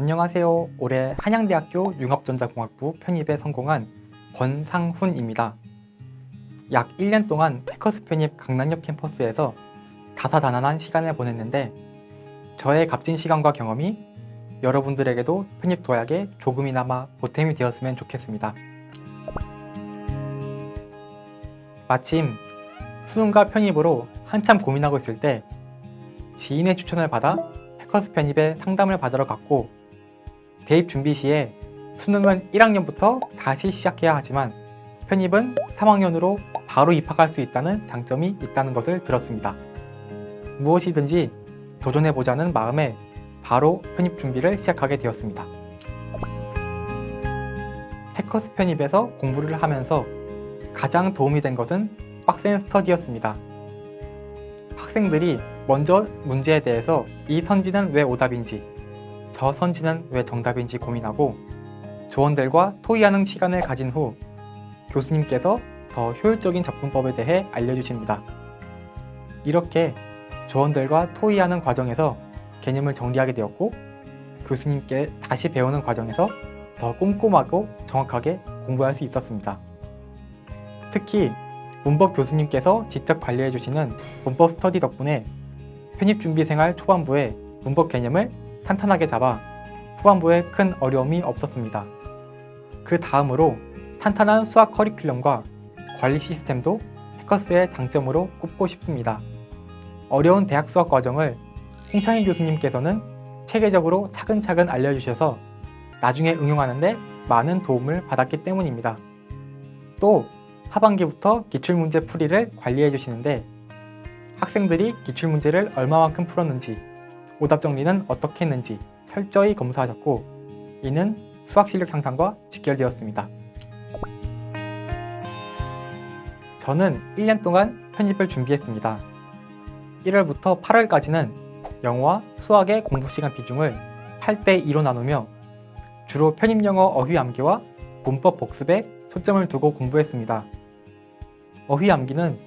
안녕하세요. 올해 한양대학교 융합전자공학부 편입에 성공한 권상훈입니다. 약 1년 동안 패커스 편입 강남역 캠퍼스에서 다사다난한 시간을 보냈는데 저의 값진 시간과 경험이 여러분들에게도 편입 도약에 조금이나마 보탬이 되었으면 좋겠습니다. 마침 수능과 편입으로 한참 고민하고 있을 때 지인의 추천을 받아 패커스 편입에 상담을 받으러 갔고, 대입 준비 시에 수능은 1학년부터 다시 시작해야 하지만 편입은 3학년으로 바로 입학할 수 있다는 장점이 있다는 것을 들었습니다. 무엇이든지 도전해보자는 마음에 바로 편입 준비를 시작하게 되었습니다. 패커스 편입에서 공부를 하면서 가장 도움이 된 것은 빡센 스터디였습니다. 학생들이 먼저 문제에 대해서 이 선지는 왜 오답인지, 저 선지는 왜 정답인지 고민하고 조원들과 토의하는 시간을 가진 후 교수님께서 더 효율적인 접근법에 대해 알려주십니다. 이렇게 조원들과 토의하는 과정에서 개념을 정리하게 되었고, 교수님께 다시 배우는 과정에서 더 꼼꼼하고 정확하게 공부할 수 있었습니다. 특히 문법 교수님께서 직접 관리해 주시는 문법 스터디 덕분에 편입준비생활 초반부에 문법 개념을 탄탄하게 잡아 후반부에 큰 어려움이 없었습니다. 그 다음으로 탄탄한 수학 커리큘럼과 관리 시스템도 패커스의 장점으로 꼽고 싶습니다. 어려운 대학 수학 과정을 홍창희 교수님께서는 체계적으로 차근차근 알려주셔서 나중에 응용하는데 많은 도움을 받았기 때문입니다. 또 하반기부터 기출문제 풀이를 관리해 주시는데 학생들이 기출문제를 얼마만큼 풀었는지, 오답 정리는 어떻게 했는지 철저히 검사하셨고, 이는 수학 실력 향상과 직결되었습니다. 저는 1년 동안 편입을 준비했습니다. 1월부터 8월까지는 영어와 수학의 공부 시간 비중을 8대2로 나누며 주로 편입 영어 어휘 암기와 문법 복습에 초점을 두고 공부했습니다. 어휘 암기는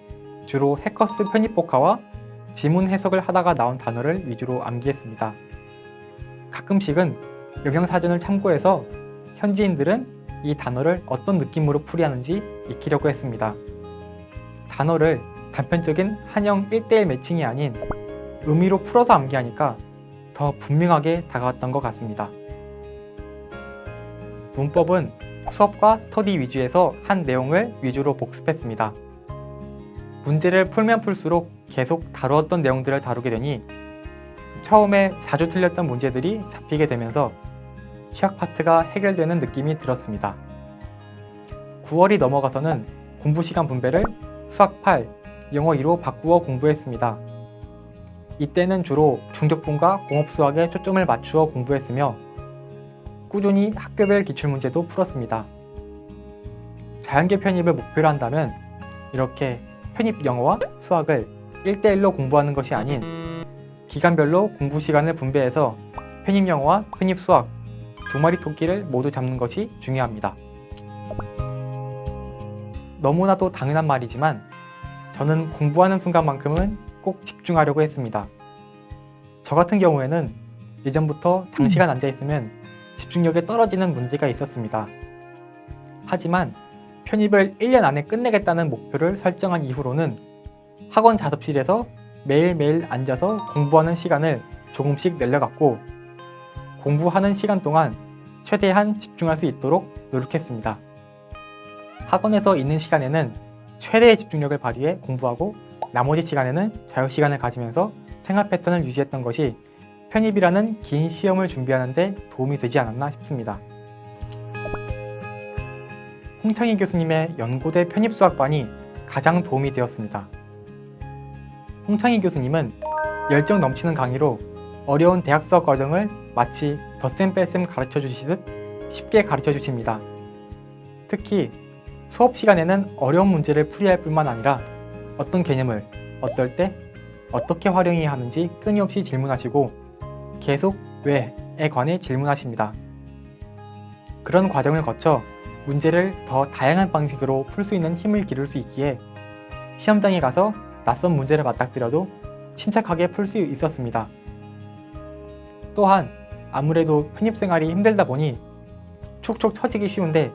주로 해커스 편입 복화와 지문 해석을 하다가 나온 단어를 위주로 암기했습니다. 가끔씩은 영양사전을 참고해서 현지인들은 이 단어를 어떤 느낌으로 풀이하는지 익히려고 했습니다. 단어를 단편적인 한영 1대1 매칭이 아닌 의미로 풀어서 암기하니까 더 분명하게 다가왔던 것 같습니다. 문법은 수업과 스터디 위주에서 한 내용을 위주로 복습했습니다. 문제를 풀면 풀수록 계속 다루었던 내용들을 다루게 되니 처음에 자주 틀렸던 문제들이 잡히게 되면서 취약 파트가 해결되는 느낌이 들었습니다. 9월이 넘어가서는 공부 시간 분배를 수학 8, 영어 2로 바꾸어 공부했습니다. 이때는 주로 중적분과 공업수학에 초점을 맞추어 공부했으며 꾸준히 학교별 기출문제도 풀었습니다. 자연계 편입을 목표로 한다면 이렇게 편입 영어와 수학을 1대1로 공부하는 것이 아닌 기간별로 공부 시간을 분배해서 편입 영어와 편입 수학 두 마리 토끼를 모두 잡는 것이 중요합니다. 너무나도 당연한 말이지만 저는 공부하는 순간만큼은 꼭 집중하려고 했습니다. 저 같은 경우에는 예전부터 장시간 앉아있으면 집중력이 떨어지는 문제가 있었습니다. 하지만 편입을 1년 안에 끝내겠다는 목표를 설정한 이후로는 학원 자습실에서 매일매일 앉아서 공부하는 시간을 조금씩 늘려갔고, 공부하는 시간 동안 최대한 집중할 수 있도록 노력했습니다. 학원에서 있는 시간에는 최대의 집중력을 발휘해 공부하고 나머지 시간에는 자유시간을 가지면서 생활 패턴을 유지했던 것이 편입이라는 긴 시험을 준비하는 데 도움이 되지 않았나 싶습니다. 홍창희 교수님의 연고대 편입수학반이 가장 도움이 되었습니다. 홍창희 교수님은 열정 넘치는 강의로 어려운 대학 수학 과정을 마치 덧셈 뺄셈 가르쳐 주시듯 쉽게 가르쳐 주십니다. 특히 수업 시간에는 어려운 문제를 풀이할 뿐만 아니라 어떤 개념을 어떨 때 어떻게 활용해야 하는지 끊임없이 질문하시고 계속 왜에 관해 질문하십니다. 그런 과정을 거쳐 문제를 더 다양한 방식으로 풀 수 있는 힘을 기를 수 있기에 시험장에 가서 낯선 문제를 맞닥뜨려도 침착하게 풀 수 있었습니다. 또한 아무래도 편입생활이 힘들다 보니 축축 처지기 쉬운데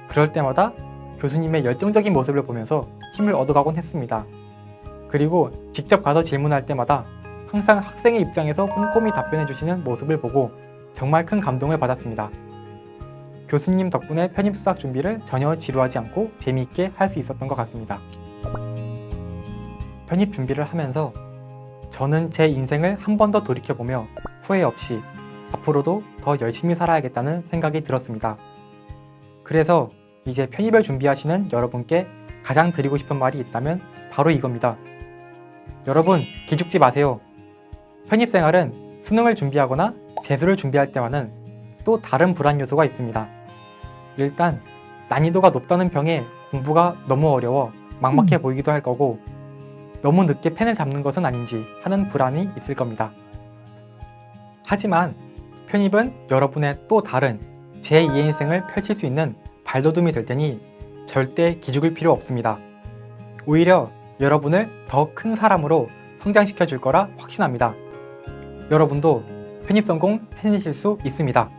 그럴 때마다 교수님의 열정적인 모습을 보면서 힘을 얻어가곤 했습니다. 그리고 직접 가서 질문할 때마다 항상 학생의 입장에서 꼼꼼히 답변해 주시는 모습을 보고 정말 큰 감동을 받았습니다. 교수님 덕분에 편입 수학 준비를 전혀 지루하지 않고 재미있게 할 수 있었던 것 같습니다. 편입 준비를 하면서 저는 제 인생을 한 번 더 돌이켜보며 후회 없이 앞으로도 더 열심히 살아야겠다는 생각이 들었습니다. 그래서 이제 편입을 준비하시는 여러분께 가장 드리고 싶은 말이 있다면 바로 이겁니다. 여러분, 기죽지 마세요. 편입생활은 수능을 준비하거나 재수를 준비할 때와는 또 다른 불안 요소가 있습니다. 일단 난이도가 높다는 평에 공부가 너무 어려워 막막해 보이기도 할 거고 너무 늦게 펜을 잡는 것은 아닌지 하는 불안이 있을 겁니다. 하지만 편입은 여러분의 또 다른 제2의 인생을 펼칠 수 있는 발돋움이 될 테니 절대 기죽을 필요 없습니다. 오히려 여러분을 더 큰 사람으로 성장시켜 줄 거라 확신합니다. 여러분도 편입 성공 해내실 수 있습니다.